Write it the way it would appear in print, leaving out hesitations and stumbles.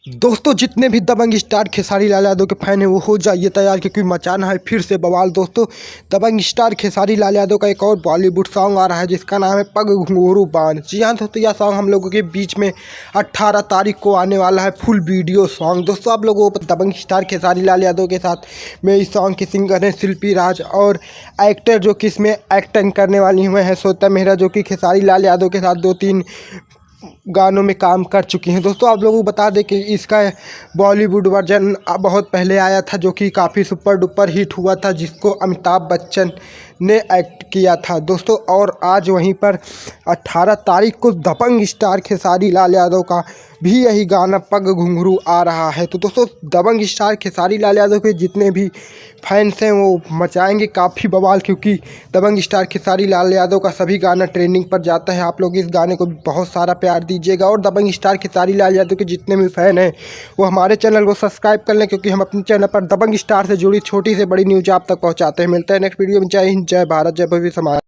दोस्तों जितने भी दबंग स्टार खेसारी लाल यादव के फैन हैं वो हो जाइए तैयार, क्योंकि मचाना है फिर से बवाल। दोस्तों दबंग स्टार खेसारी लाल यादव का एक और बॉलीवुड सॉन्ग आ रहा है जिसका नाम है पग घुंघरू बांध। जी हाँ दोस्तों, यह सॉन्ग हम लोगों के बीच में 18 तारीख को आने वाला है, फुल वीडियो सॉन्ग। दोस्तों आप लोगों को दबंग स्टार खेसारी लाल यादव के साथ में इस सॉन्ग के सिंगर हैं शिल्पी राज, और एक्टर जो कि इसमें एक्टिंग करने वाली हुए हैं श्वेता मेहरा, जो कि खेसारी लाल यादव के साथ 2-3 गानों में काम कर चुकी हैं। दोस्तों आप लोगों को बता दें कि इसका बॉलीवुड वर्जन बहुत पहले आया था जो कि काफ़ी सुपर डुपर हिट हुआ था, जिसको अमिताभ बच्चन ने एक्ट किया था दोस्तों। और आज वहीं पर 18 तारीख को दबंग स्टार खेसारी लाल यादव का भी यही गाना पग घुंघरू आ रहा है। तो दोस्तों दबंग स्टार खेसारी लाल यादव के जितने भी फैंस हैं वो मचाएंगे काफ़ी बवाल, क्योंकि दबंग स्टार खेसारी लाल यादव का सभी गाना ट्रेंडिंग पर जाता है। आप लोग इस गाने को बहुत सारा प्यार दीजिएगा, और दबंग स्टार खेसारी लाल यादव के जितने भी फैन हैं वो हमारे चैनल को सब्सक्राइब कर लें, क्योंकि हम अपने चैनल पर दबंग स्टार से जुड़ी छोटी से बड़ी न्यूज़ आप तक पहुंचाते हैं। मिलते हैं नेक्स्ट वीडियो में। जय हिंद, जय भारत, जय भव्य समाज।